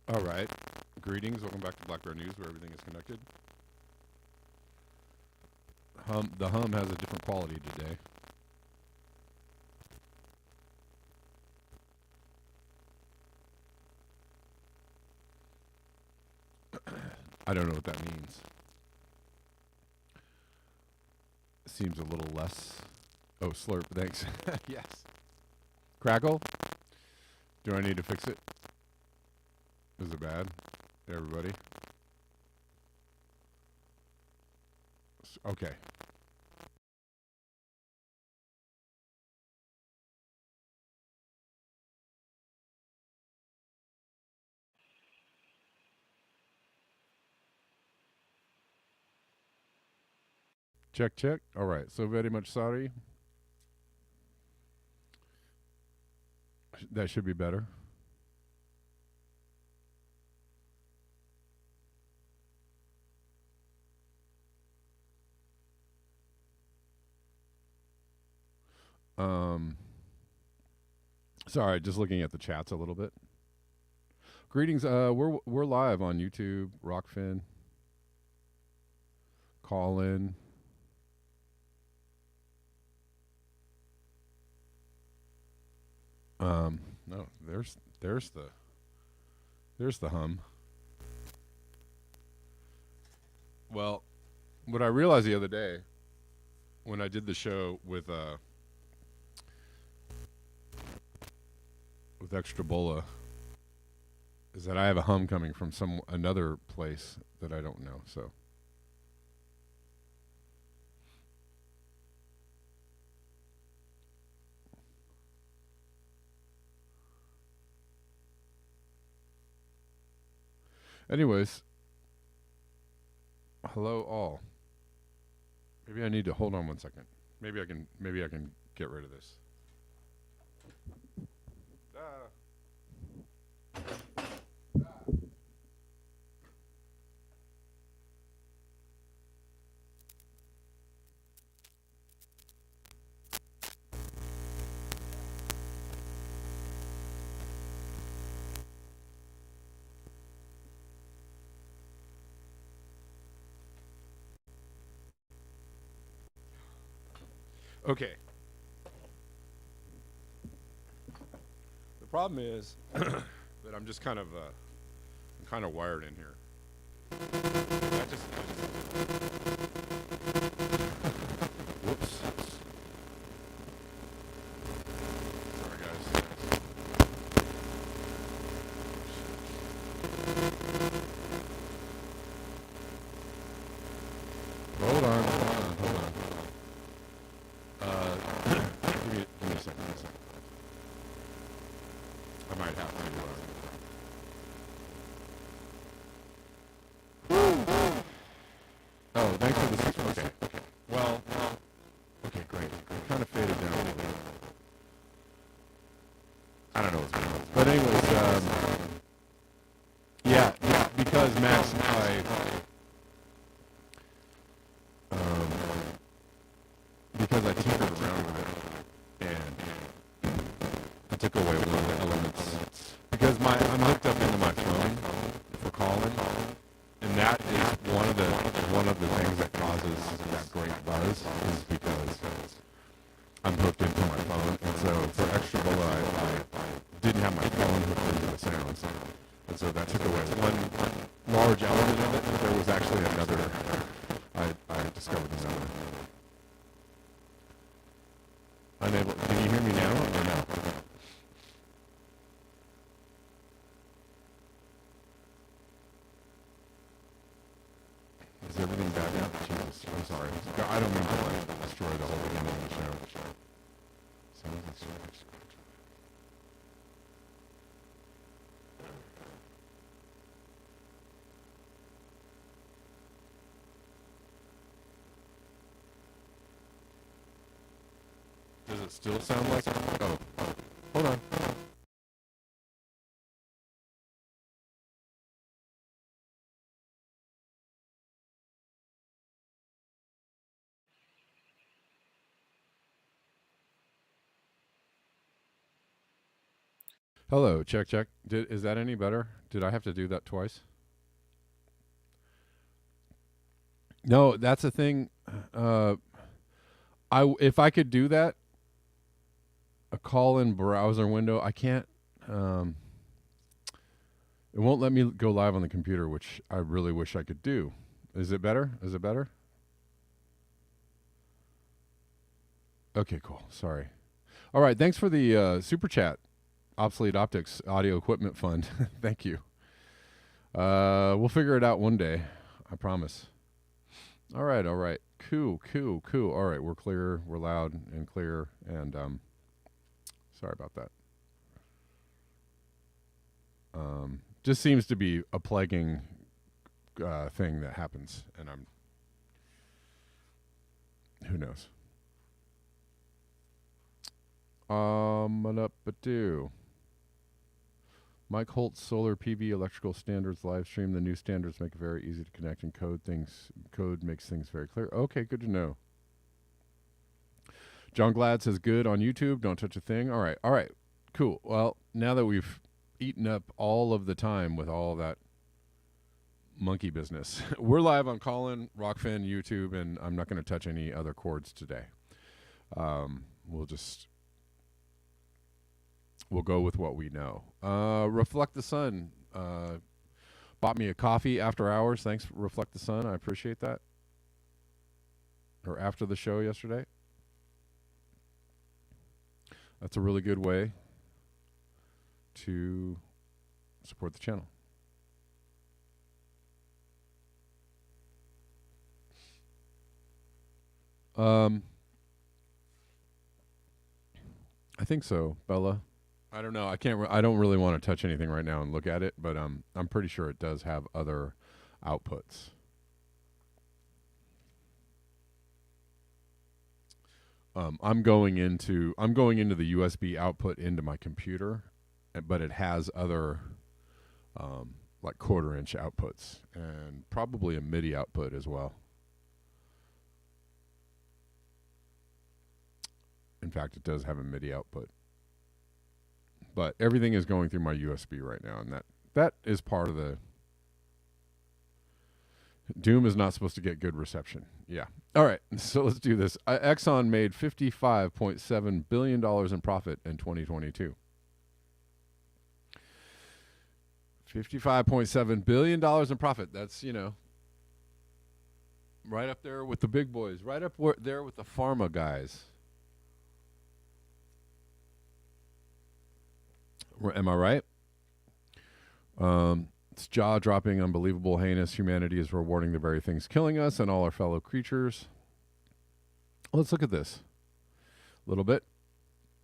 All right. Greetings. Welcome back to Black Bear News, where everything is connected. The hum has a different quality today. I don't know what that means. Seems a little less. Oh, slurp. Thanks. Yes. Crackle. Do I need to fix it? Is it bad? Everybody? Okay. Check, check. All right. So very much sorry. That should be better. Sorry, just looking at the chats a little bit. Greetings. We're live on YouTube, Rockfin, call in. No, there's the hum. Well, what I realized the other day when I did the show with Extra Bola is that I have a hum coming from another place that I don't know. So anyways, hello all. Maybe I need to hold on one second. Maybe I can get rid of this. Okay. The problem is that I'm just kind of wired in here. Whoops. Sorry, guys. Hold on. Give me a second. I might have to. Oh, thanks for the 6. Okay. Well, okay, great. It kind of faded down a little bit. I don't know what's going on. But anyways, yeah, because Max and because I tinkered around with it, and I took away one of the elements. Because I'm hooked up into my phone for calling, and that is one of the things that causes that great buzz is because I'm hooked into my phone. And so for Extra Bola, I didn't have my phone hooked into the sounds, and so that took away one large element of it. But there was actually another. I discovered another. Unable. Can you hear me now or no? Is everything bad now? Jesus, I'm sorry. I don't mean to destroy the whole beginning of the show. it still sound like? Oh, hold on. Hello, check, check. Is that any better? Did I have to do that twice? No, that's a thing. If I could do that, a call-in browser window, I can't. Um, it won't let me go live on the computer, which I really wish I could do. Is it better? Is it better? Okay, cool. Sorry. All right. Thanks for the super chat. Obsolete Optics Audio Equipment Fund. Thank you. We'll figure it out one day. I promise. All right. All right. Cool. Cool. Cool. All right. We're clear. We're loud and clear. And sorry about that. Just seems to be a plaguing thing that happens, and who knows. Up-a-do. Mike Holt's Solar PV Electrical Standards live stream. The new standards make it very easy to connect and code things. Code makes things very clear. Okay, good to know. John Glad says good on YouTube. Don't touch a thing. All right, cool. Well, now that we've eaten up all of the time with all of that monkey business, we're live on Callin, Rockfin, YouTube, and I'm not going to touch any other cords today. We'll go with what we know. Reflect the Sun bought me a coffee after hours. Thanks, Reflect the Sun. I appreciate that. Or after the show yesterday. That's a really good way to support the channel. I think so, Bella. I don't know. I don't really want to touch anything right now and look at it, but I'm pretty sure it does have other outputs. I'm going into the USB output into my computer, but it has other like 1/4-inch outputs and probably a MIDI output as well. In fact, it does have a MIDI output. But everything is going through my USB right now, and that is part of the Doom is not supposed to get good reception. Yeah. All right. So let's do this. Exxon made $55.7 billion in profit in 2022. $55.7 billion in profit. That's, right up there with the big boys. Right up there with the pharma guys. Am I right? It's jaw-dropping, unbelievable, heinous. Humanity is rewarding the very things killing us and all our fellow creatures. Let's look at this a little bit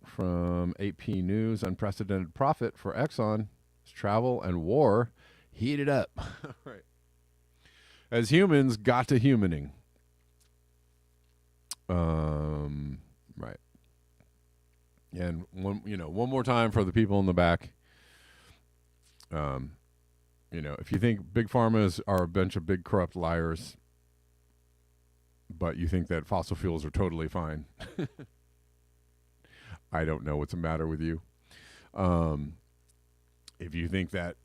from 8P News. Unprecedented profit for Exxon as travel and war heated up. Right. As humans got to humaning. Right. And one more time for the people in the back. If you think big pharmas are a bunch of big corrupt liars, but you think that fossil fuels are totally fine, I don't know what's the matter with you. If you think that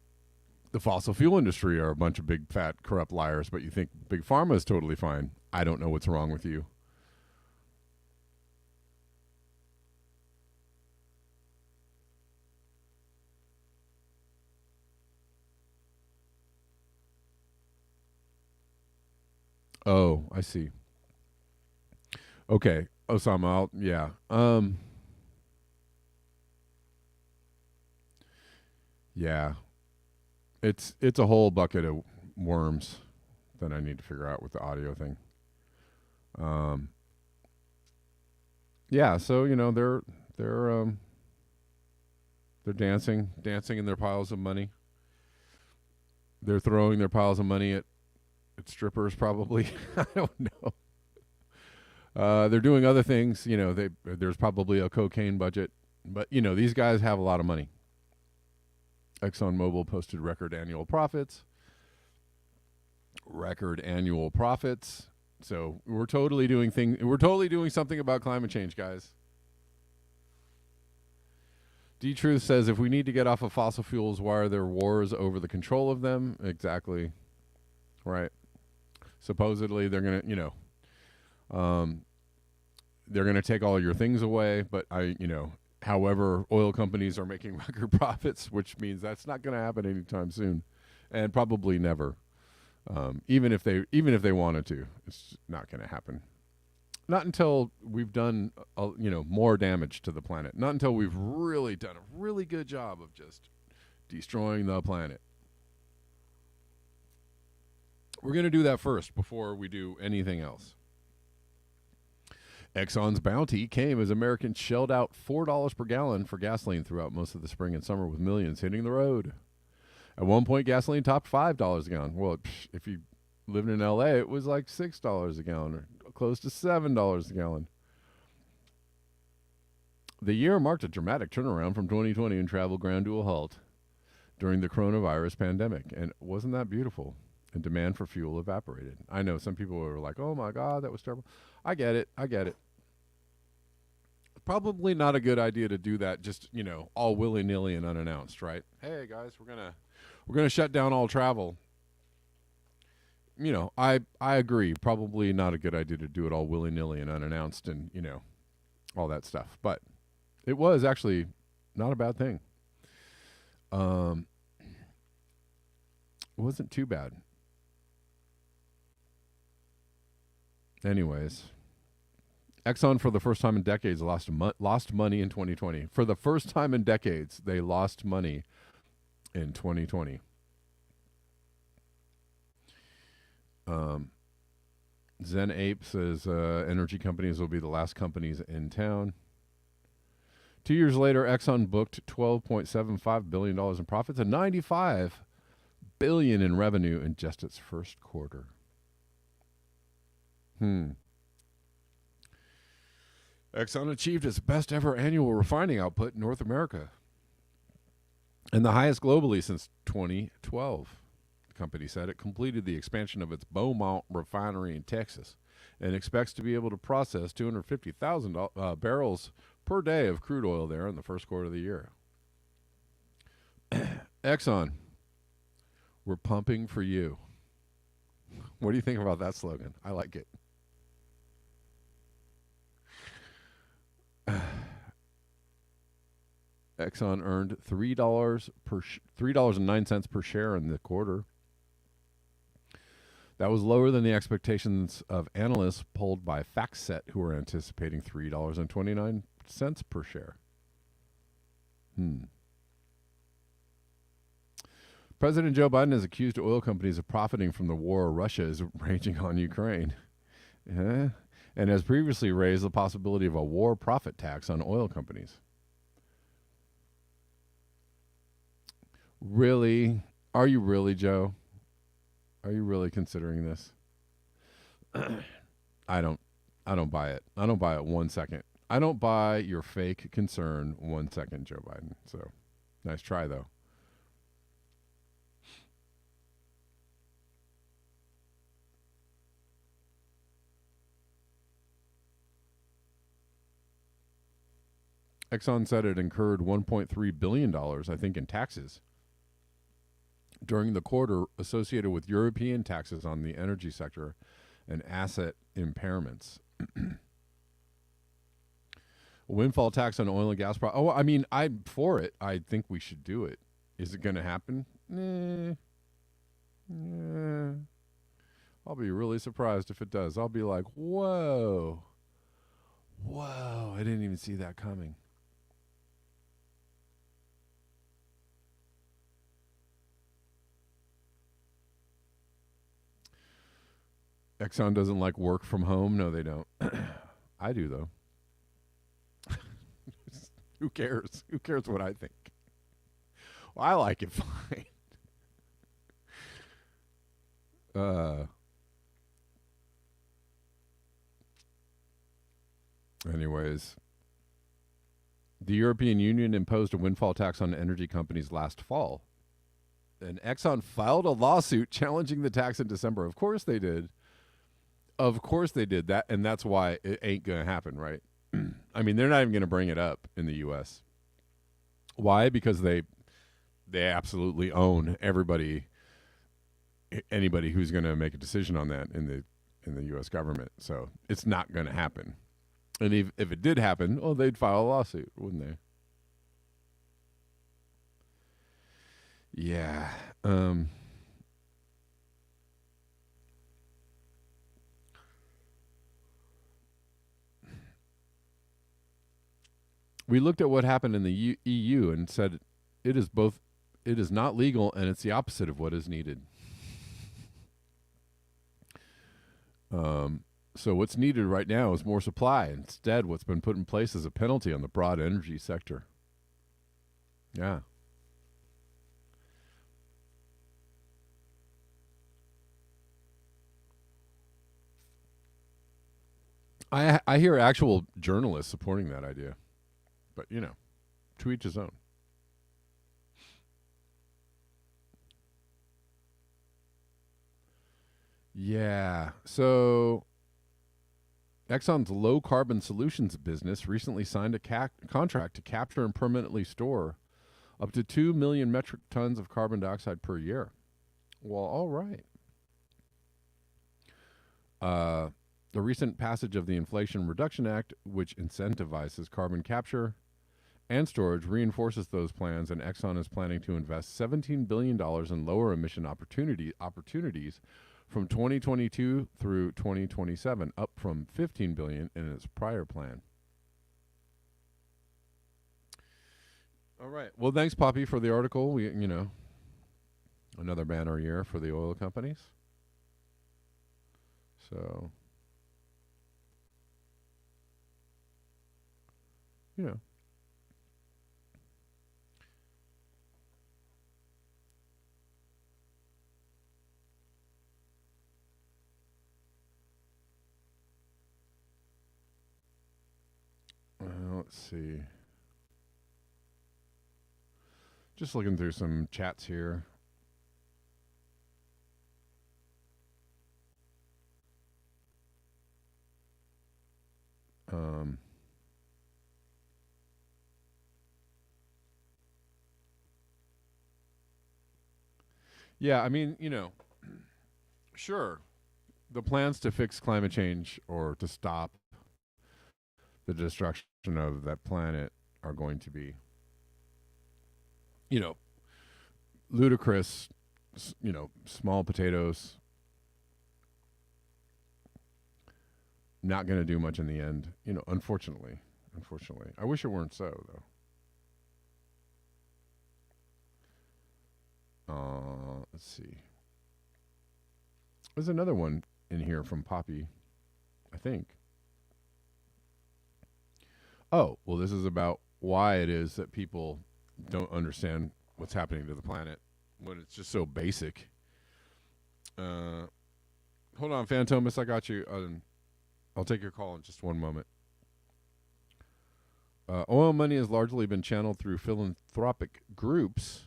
the fossil fuel industry are a bunch of big fat corrupt liars, but you think big pharma is totally fine, I don't know what's wrong with you. Oh, I see. Okay, Osama, yeah. Yeah. It's a whole bucket of worms that I need to figure out with the audio thing. Yeah, so they're dancing in their piles of money. They're throwing their piles of money at strippers, probably. I don't know. They're doing other things. There's probably a cocaine budget, but these guys have a lot of money. ExxonMobil posted record annual profits. So we're totally doing something about climate change, guys. D-Truth says if we need to get off of fossil fuels, why are there wars over the control of them? Exactly. Right. Supposedly they're going to, they're going to take all your things away, but however, oil companies are making record profits, which means that's not going to happen anytime soon, and probably never. Even if they wanted to, it's not going to happen. Not until we've done more damage to the planet. Not until we've really done a really good job of just destroying the planet. We're going to do that first before we do anything else. Exxon's bounty came as Americans shelled out $4 per gallon for gasoline throughout most of the spring and summer, with millions hitting the road. At one point, gasoline topped $5 a gallon. Well, if you lived in L.A., it was like $6 a gallon, or close to $7 a gallon. The year marked a dramatic turnaround from 2020 and travel ground to a halt during the coronavirus pandemic. And wasn't that beautiful? And demand for fuel evaporated. I know some people were like, oh my God, that was terrible. I get it. Probably not a good idea to do that just, all willy-nilly and unannounced, right? Hey guys, we're gonna shut down all travel. I agree. Probably not a good idea to do it all willy-nilly and unannounced and, all that stuff. But it was actually not a bad thing. It wasn't too bad. Anyways, Exxon, for the first time in decades, lost money in 2020. For the first time in decades, they lost money in 2020. Zen Ape says energy companies will be the last companies in town. 2 years later, Exxon booked $12.75 billion in profits and $95 billion in revenue in just its first quarter. Exxon achieved its best ever annual refining output in North America and the highest globally since 2012. The company said it completed the expansion of its Beaumont refinery in Texas and expects to be able to process 250,000 barrels per day of crude oil there in the first quarter of the year. Exxon, we're pumping for you. What do you think about that slogan? I like it. Exxon earned $3.09 per share in the quarter. That was lower than the expectations of analysts polled by FactSet, who were anticipating $3.29 per share. President Joe Biden has accused oil companies of profiting from the war Russia is waging on Ukraine. And has previously raised the possibility of a war profit tax on oil companies. Really? Are you really, Joe? Are you really considering this? I don't buy it. I don't buy it 1 second. I don't buy your fake concern 1 second, Joe Biden. So, nice try, though. Exxon said it incurred $1.3 billion, I think, in taxes during the quarter associated with European taxes on the energy sector and asset impairments. A windfall tax on oil and gas. I'm for it. I think we should do it. Is it going to happen? I'll be really surprised if it does. I'll be like, whoa, I didn't even see that coming. Exxon doesn't like work from home. No, they don't. I do, though. Who cares? Who cares what I think? Well, I like it fine. anyways. The European Union imposed a windfall tax on energy companies last fall. And Exxon filed a lawsuit challenging the tax in December. Of course they did. Of course they did that, and that's why it ain't going to happen, right? I mean, they're not even going to bring it up in the U.S. Why? Because they absolutely own anybody who's going to make a decision on that in the U.S. government. So it's not going to happen. And if it did happen, they'd file a lawsuit, wouldn't they? Yeah. We looked at what happened in the EU and said it is not legal, and it's the opposite of what is needed. So what's needed right now is more supply. Instead, what's been put in place is a penalty on the broad energy sector. Yeah. I hear actual journalists supporting that idea. But, to each his own. Yeah. So Exxon's low carbon solutions business recently signed a contract to capture and permanently store up to 2 million metric tons of carbon dioxide per year. Well, all right. The recent passage of the Inflation Reduction Act, which incentivizes carbon capture and storage, reinforces those plans, and Exxon is planning to invest $17 billion in lower emission opportunities from 2022 through 2027, up from $15 billion in its prior plan. All right. Well, thanks, Poppy, for the article. Another banner year for the oil companies. So, let's see. Just looking through some chats here. Yeah, I mean, sure, the plans to fix climate change or to stop the destruction of that planet are going to be, ludicrous, small potatoes. Not going to do much in the end, unfortunately. I wish it weren't so, though. Let's see. There's another one in here from Poppy, I think. Oh, well, this is about why it is that people don't understand what's happening to the planet when it's just so basic. Hold on, Phantomus, I got you. I'll take your call in just one moment. Oil money has largely been channeled through philanthropic groups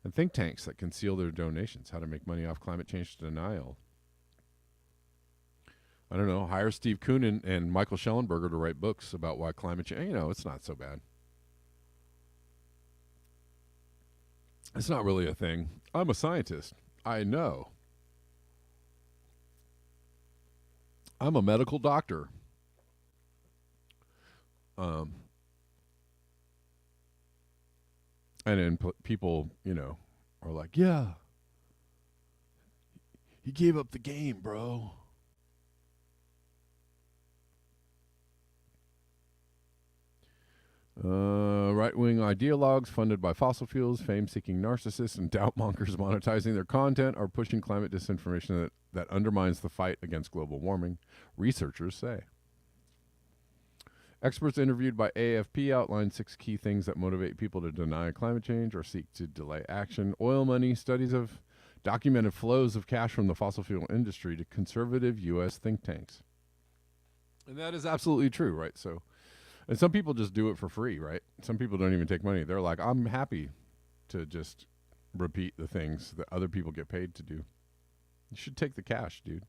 and think tanks that conceal their donations. How to make money off climate change denial. I don't know. Hire Steve Koonin and Michael Schellenberger to write books about why climate change. It's not so bad. It's not really a thing. I'm a scientist. I know. I'm a medical doctor. And then people, are like, yeah, he gave up the game, bro. Right-wing ideologues funded by fossil fuels, fame-seeking narcissists, and doubt-mongers monetizing their content are pushing climate disinformation that undermines the fight against global warming, researchers say. Experts interviewed by AFP outlined 6 key things that motivate people to deny climate change or seek to delay action. Oil money, studies of documented flows of cash from the fossil fuel industry to conservative U.S. think tanks. And that is absolutely true, right? So, and some people just do it for free, right? Some people don't even take money. They're like, I'm happy to just repeat the things that other people get paid to do. You should take the cash, dude,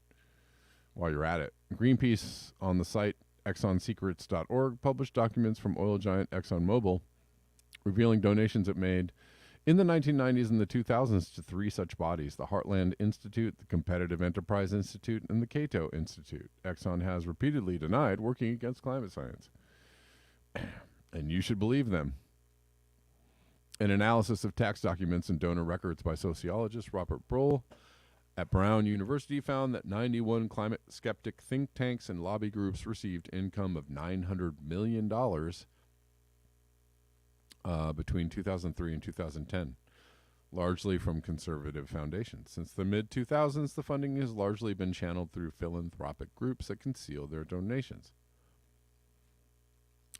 while you're at it. Greenpeace on the site exxonsecrets.org published documents from oil giant ExxonMobil revealing donations it made in the 1990s and the 2000s to three such bodies: the Heartland Institute, the Competitive Enterprise Institute, and the Cato Institute. Exxon has repeatedly denied working against climate science. And you should believe them. An analysis of tax documents and donor records by sociologist Robert Brohl at Brown University found that 91 climate skeptic think tanks and lobby groups received income of $900 million between 2003 and 2010, largely from conservative foundations. Since the mid-2000s, the funding has largely been channeled through philanthropic groups that conceal their donations.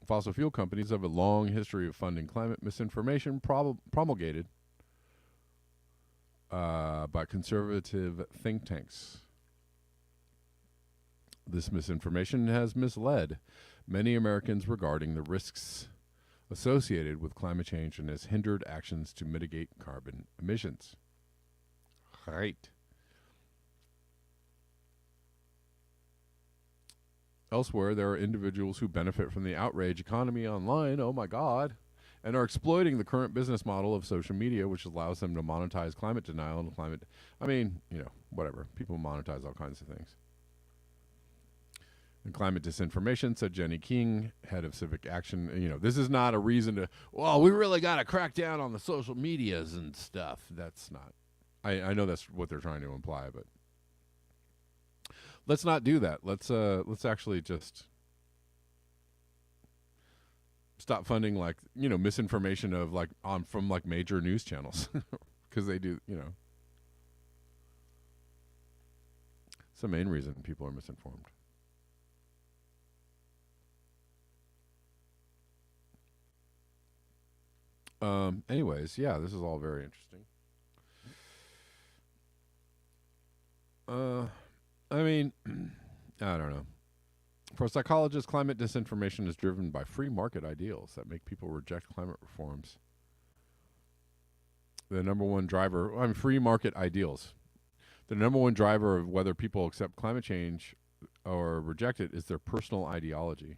Fossil fuel companies have a long history of funding climate misinformation promulgated by conservative think tanks. This misinformation has misled many Americans regarding the risks associated with climate change and has hindered actions to mitigate carbon emissions. Right. Elsewhere, there are individuals who benefit from the outrage economy online, oh my God, and are exploiting the current business model of social media, which allows them to monetize climate denial and climate, whatever. People monetize all kinds of things. And climate disinformation, said Jenny King, head of Civic Action. This is not a reason to, we really got to crack down on the social medias and stuff. That's not. I know that's what they're trying to imply, but let's not do that. Let's actually just stop funding misinformation of from major news channels because they do, It's the main reason people are misinformed. Anyways, yeah, this is all very interesting. I don't know. For psychologists, climate disinformation is driven by free market ideals that make people reject climate reforms. The number one driver, free market ideals. The number one driver of whether people accept climate change or reject it is their personal ideology.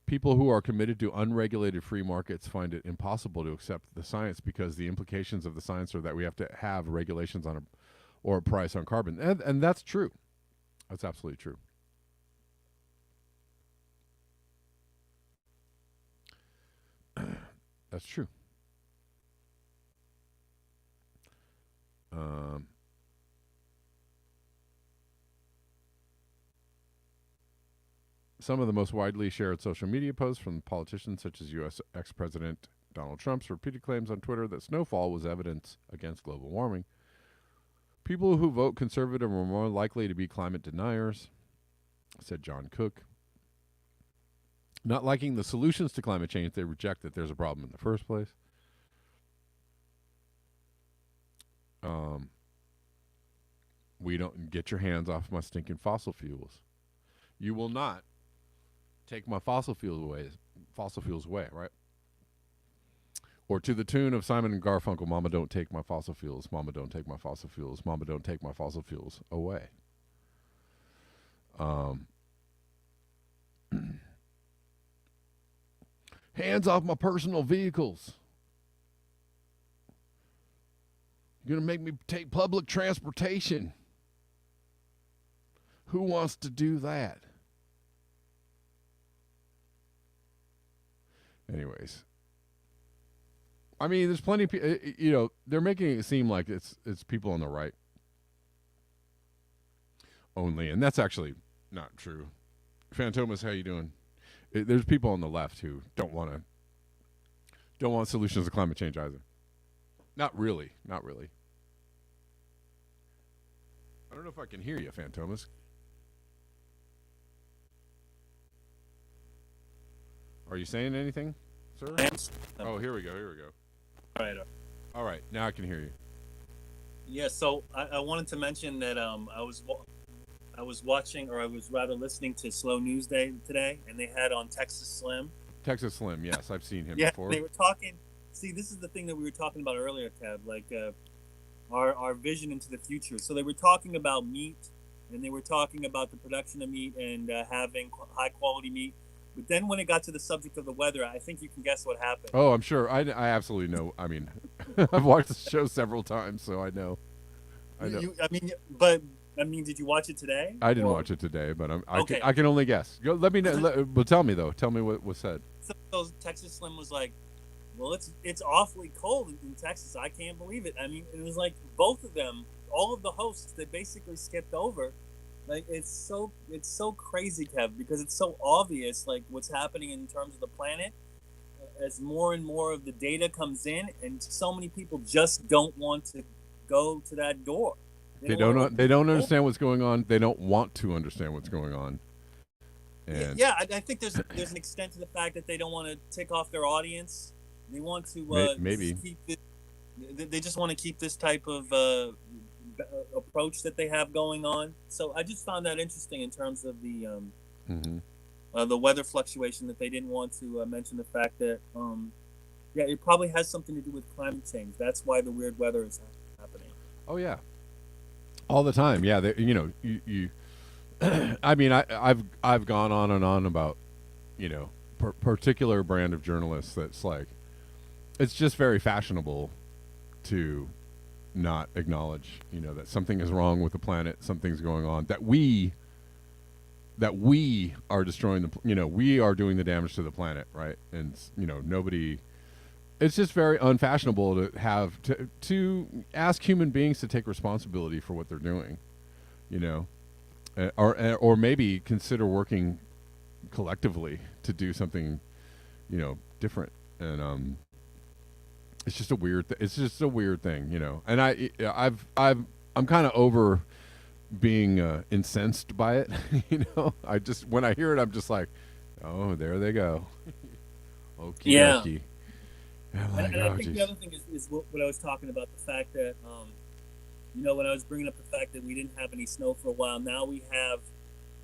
People who are committed to unregulated free markets find it impossible to accept the science because the implications of the science are that we have to have regulations on or a price on carbon. And that's true. That's absolutely true. That's true. Some of the most widely shared social media posts from politicians such as U.S. ex-President Donald Trump's repeated claims on Twitter that snowfall was evidence against global warming. People who vote conservative are more likely to be climate deniers, said John Cook. Not liking the solutions to climate change, they reject that there's a problem in the first place. We don't get your hands off my stinking fossil fuels. You will not take my fossil fuels away, right? Or to the tune of Simon and Garfunkel, Mama, don't take my fossil fuels. Mama, don't take my fossil fuels. Mama, don't take my fossil fuels away. Hands off my personal vehicles. You're going to make me take public transportation. Who wants to do that? Anyways. There's plenty of people, they're making it seem like it's people on the right only, and that's actually not true. Fantomas, how you doing? There's people on the left who don't want solutions to climate change either. Not really. I don't know if I can hear you, Fantomas. Are you saying anything, sir? Oh, here we go. All right. Now I can hear you. Yeah. So I wanted to mention that I was I was watching, or I was rather listening to Slow News Day today, and they had on Texas Slim. Texas Slim, yes, I've seen him Yeah, before. they were talking. See, this is the thing that we were talking about earlier, Kev. Like our vision into the future. So they were talking about meat, and they were talking about the production of meat and having high quality meat. But then when it got to the subject of the weather, I think you can guess what happened. Oh, I'm sure. I absolutely know. I mean, I've watched the show several times, so I know. I know. I mean, but I mean, did you watch it today? I didn't Or watch it today, but okay, I can only guess. Go, let me know. Well, tell me though. Tell me what was said. so Texas Slim was like, "Well, it's awfully cold in Texas. I can't believe it." I mean, it was like both of them, all of the hosts, they basically skipped over. Like it's so crazy, Kev, because it's so obvious, like what's happening in terms of the planet as more and more of the data comes in, and so many people just don't want to go to that door. They They don't want to don't. open They don't the door. understand what's going on. They don't want to understand what's going on. Yeah, And yeah. I think there's an extent to the fact that they don't want to tick off their audience. They want to maybe. just keep this. They just want to keep this type of approach that they have going on. So I just found that interesting in terms of Hmm. the weather fluctuation, that they didn't want to mention the fact that yeah, it probably has something to do with climate change. That's why the weird weather is happening. Oh yeah, all the time. Yeah, you I mean, I've gone on and on about particular brand of journalists that's like it's just very fashionable to not acknowledge that something is wrong with the planet, something's going on, that we are destroying we are doing the damage to the planet, right? And nobody. It's just very unfashionable to have to ask human beings to take responsibility for what they're doing, you know, or maybe consider working collectively to do something different. And it's just a weird it's just a weird thing, and I'm kind of over being incensed by it. I just when I hear it, I'm just like, oh, there they go. Okie Yeah, dokie. I'm like, and I oh think the jeez. other thing is what I was talking about, the fact that when I was bringing up the fact that we didn't have any snow for a while. Now we have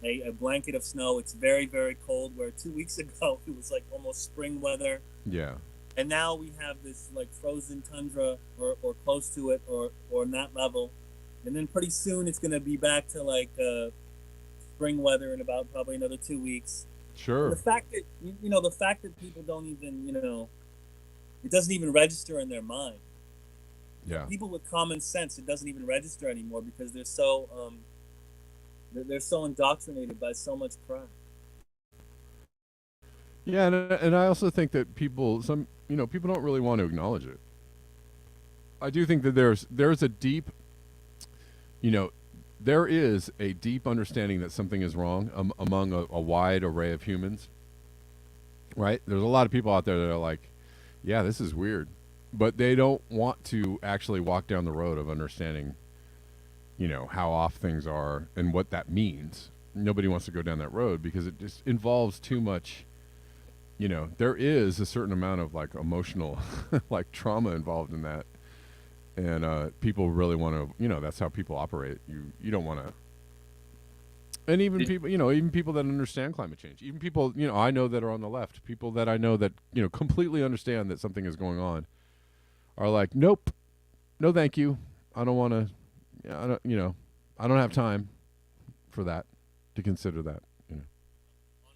a blanket of snow. It's very, very cold. Where 2 weeks ago it was like almost spring weather, Yeah. and now we have this like frozen tundra, or close to it, or on that level. And then pretty soon it's going to be back to like spring weather in about probably another 2 weeks. And the Sure. fact that the fact that people don't even it doesn't even register in their mind. Yeah. People with common sense, it doesn't even register anymore because they're so indoctrinated by so much crap. Yeah, and I also think that people don't really want to acknowledge it. I do think that there's a deep, you know, there is a deep understanding that something is wrong among a wide array of humans, right? There's a lot of people out there that are like, yeah, this is weird, but they don't want to actually walk down the road of understanding, how off things are and what that means. Nobody wants to go down that road because it just involves too much. There is a certain amount of like emotional like trauma involved in that, and people really want to. That's how people operate. You don't want to. And even Did, people, even people that understand climate change, even people, I know that are on the left, people that I know that completely understand that something is going on, are like, nope, no, thank you, I don't want to, I don't, I don't have time for that, to consider that. on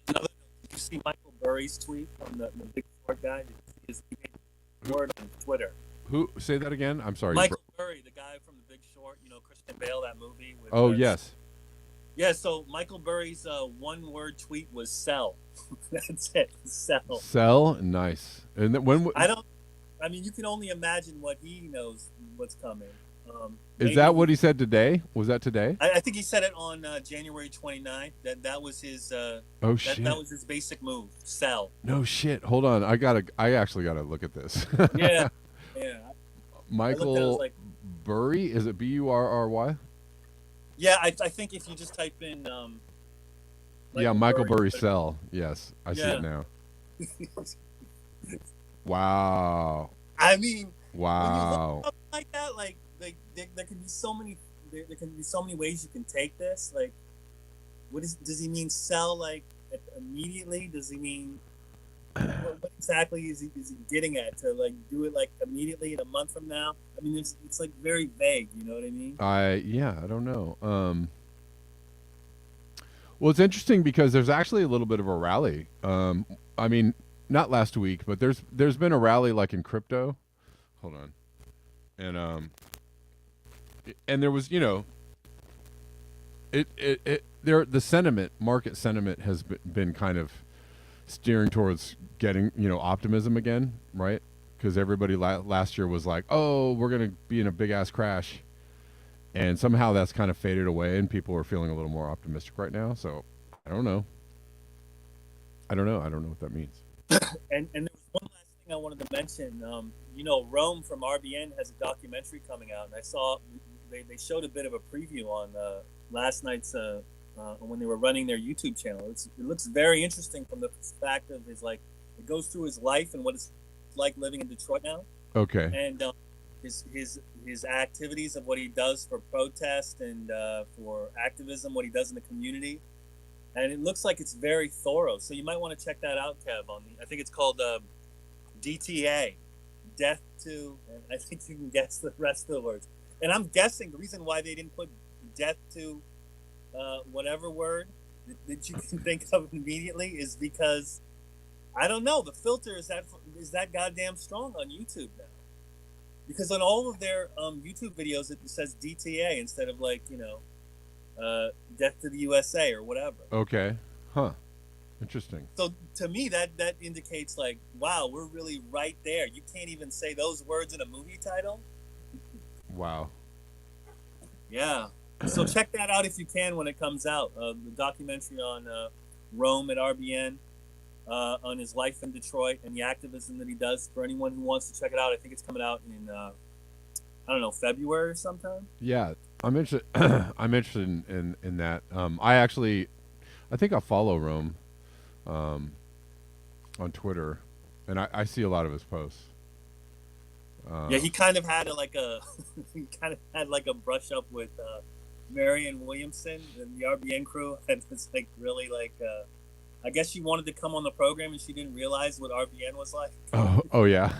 another note, did you see Michael Burry's tweet from the Big Short guy? Did you see his Who, word on Twitter? who say that again? I'm sorry. Michael Burry, the guy from the Big Short, Christian Bale, that movie with Oh yes, yeah. So Michael Burry's one-word tweet was "sell." That's it, sell. sell, nice. And then I don't. I mean, you can only imagine what he knows what's coming. is Maybe that what he said today? Was that today? I think he said it on January 29th. That was his Oh that shit. was his basic move. Sell. No shit. Hold on. I actually gotta look at this. Yeah, yeah. I looked at it. I was Michael like, Burry. Is it Burry? yeah. I think if you just type in Yeah, Michael Michael Burry, Burry sell. Yes, I see it yeah. now. Wow. I mean, when you look Wow. at something like that, like there can be so many there can be so many ways you can take this. Like does he mean sell like immediately? Does he mean what exactly is he getting at? To like do it like immediately in a month from now? I mean, it's like very vague. You know what I mean? I don't know. Well, it's interesting because there's actually a little bit of a rally. I mean, not last week, but there's been a rally like in crypto. Hold on, and and there was there the sentiment market sentiment has been kind of steering towards getting optimism again, right? Because everybody last year was like, oh, we're gonna be in a big ass crash, and somehow that's kind of faded away, and people are feeling a little more optimistic right now. So I don't know. I don't know what that means. And there was one last thing I wanted to mention. Rome from RBN has a documentary coming out, and I saw they showed a bit of a preview on last night's when they were running their YouTube channel. It looks very interesting from the perspective is like it goes through his life and what it's like living in Detroit now, Okay. and his activities of what he does for protest and for activism, what he does in the community, and it looks like it's very thorough. So you might want to check that out, Kev. I think it's called DTA, Death to, and I think you can guess the rest of the words. And I'm guessing the reason why they didn't put death to whatever word that you can think of immediately is because I don't know. The filter is that goddamn strong on YouTube now. Because on all of their YouTube videos, it says DTA instead of like death to the USA or whatever. Okay. Huh. Interesting. So to me, that indicates like, wow, we're really right there. You can't even say those words in a movie title. Wow. Yeah. So check that out if you can when it comes out. The documentary on Rome at RBN, on his life in Detroit and the activism that he does. For anyone who wants to check it out, I think it's coming out in I don't know, February or sometime. Yeah, I'm interested. I'm interested in that. I think I follow Rome on Twitter, and I see a lot of his posts. Yeah, he kind of had he kind of had like a brush up with Marianne Williamson and the RBN crew, and it's like really like I guess she wanted to come on the program and she didn't realize what RBN was like. Oh yeah.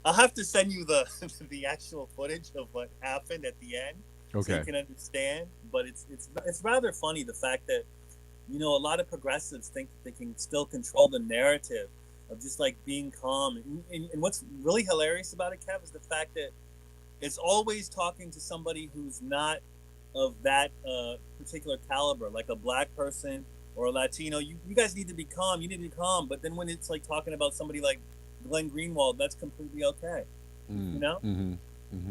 I'll have to send you the the actual footage of what happened at the end, so you Okay. can understand. But it's rather funny the fact that a lot of progressives think that they can still control the narrative of just like being calm. And what's really hilarious about it, Kev, is the fact that it's always talking to somebody who's not of that particular caliber, like a black person or a Latino. You guys need to be calm. You need to be calm. But then when it's like talking about somebody like Glenn Greenwald, that's completely okay. You know,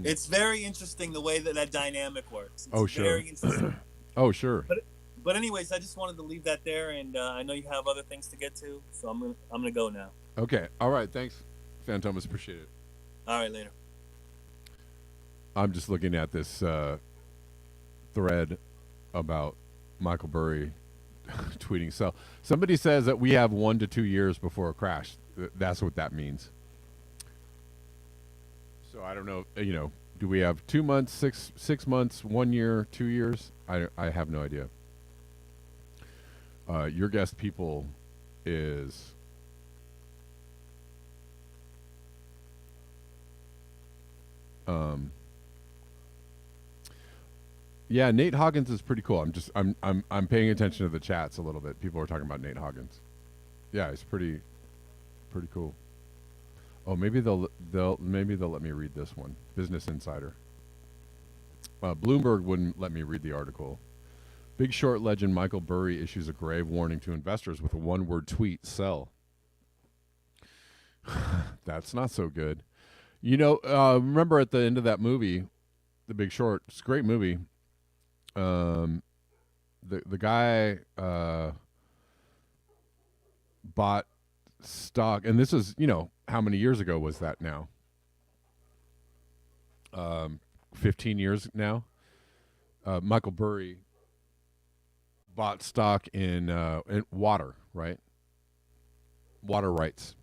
it's very interesting the way that dynamic works. It's Oh sure. very interesting. Oh sure. But anyways, I just wanted to leave that there, and I know you have other things to get to, so I'm gonna go now. Okay. All right. Thanks, Phantomas. Appreciate it. All right, later. I'm just looking at this thread about Michael Burry tweeting. So somebody says that we have 1 to 2 years before a crash. That's what that means. So I don't know. Do we have 2 months, 6 months, 1 year, 2 years? I have no idea. Your guest people is yeah, Nate Hoggins is pretty cool. I'm paying attention to the chats a little bit. People are talking about Nate Hoggins. Yeah, he's pretty cool. Oh, maybe they'll let me read this one. Business Insider. Bloomberg wouldn't let me read the article. Big Short legend Michael Burry issues a grave warning to investors with a one-word tweet: "Sell." That's not so good. Remember at the end of that movie, The Big Short? It's a great movie. The guy bought stock, and this is how many years ago was that now? 15 years now. Michael Burry bought stock in water, right? Water rights.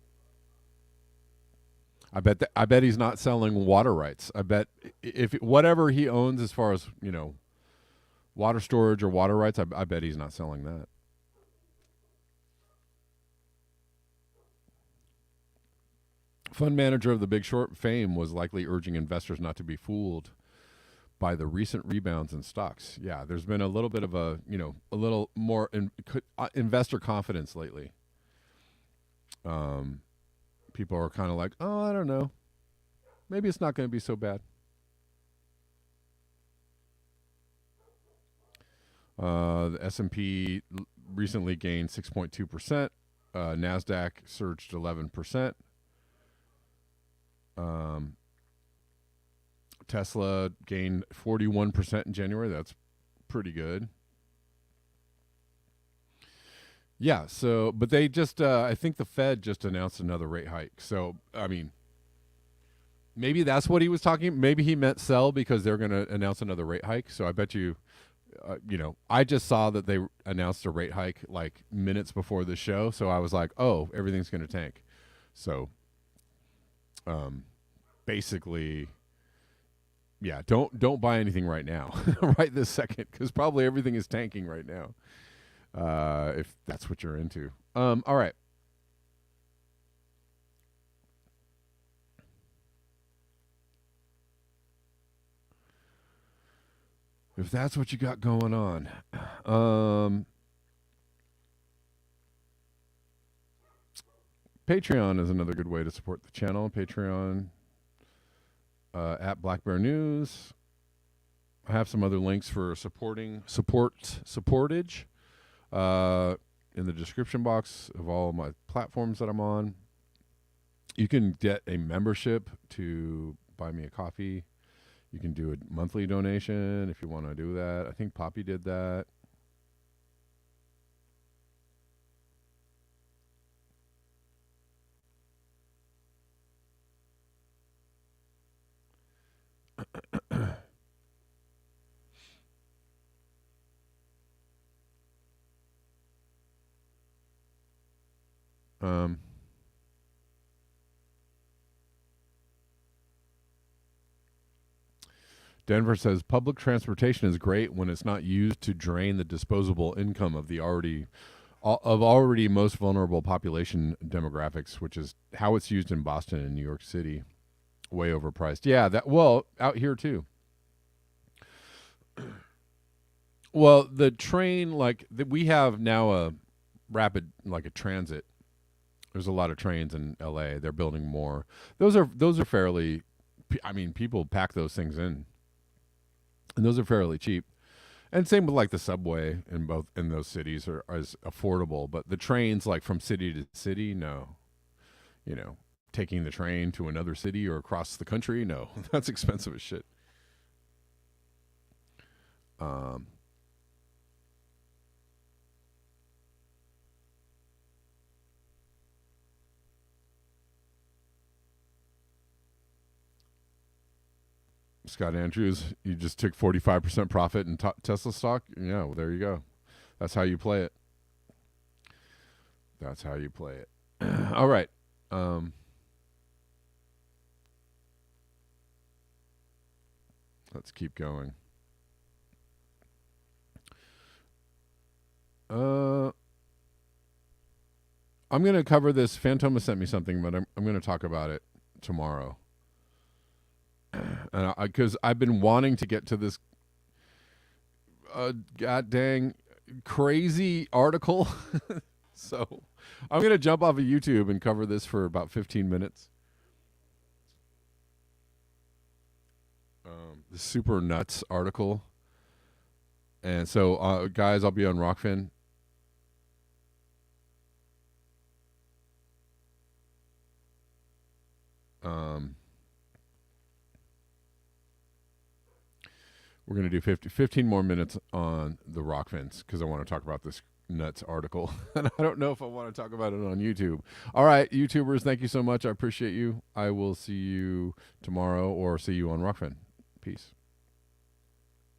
I bet he's not selling water rights. I bet if whatever he owns as far as Water storage or water rights, I bet he's not selling that. Fund manager of The Big Short fame was likely urging investors not to be fooled by the recent rebounds in stocks. Yeah, there's been a little bit of a little more investor confidence lately. Um, People are kind of like, oh, I don't know. Maybe it's not going to be so bad. The S&P recently gained 6.2%. NASDAQ surged 11%. Tesla gained 41% in January. That's pretty good. Yeah, so, but they just, I think the Fed just announced another rate hike. So, I mean, maybe that's what he was talking. Maybe he meant sell because they're going to announce another rate hike. So I bet you, I just saw that they announced a rate hike like minutes before the show. So I was like, oh, everything's going to tank. So, basically, yeah, don't buy anything right now, right this second, because probably everything is tanking right now. If that's what you're into. All right. If that's what you got going on. Patreon is another good way to support the channel. Patreon at Black Bear News. I have some other links for supportage in the description box of all of my platforms that I'm on. You can get a membership to buy me a coffee. You can do a monthly donation if you want to do that. I think Poppy did that. Denver says public transportation is great when it's not used to drain the disposable income of the already most vulnerable population demographics, which is how it's used in Boston and New York City. Way overpriced. Yeah, out here too. Well, the train, we have now a rapid, like a transit. There's a lot of trains in LA. They're building more. Those are fairly, I mean, people pack those things in. And those are fairly cheap. And same with like the subway in those cities are as affordable. But the trains, like from city to city, no. Taking the train to another city or across the country, no. That's expensive as shit. Scott Andrews, you just took 45% profit in Tesla stock? Yeah, well, there you go. That's how you play it. That's how you play it. All right. Let's keep going. I'm going to cover this. Fantoma sent me something, but I'm going to talk about it tomorrow. Because I've been wanting to get to this god dang crazy article. So I'm going to jump off of YouTube and cover this for about 15 minutes. The super nuts article. And so, guys, I'll be on Rockfin. We're going to do 15 more minutes on the Rockfins because I want to talk about this nuts article. And I don't know if I want to talk about it on YouTube. All right, YouTubers, thank you so much. I appreciate you. I will see you tomorrow or see you on Rockfin. Peace.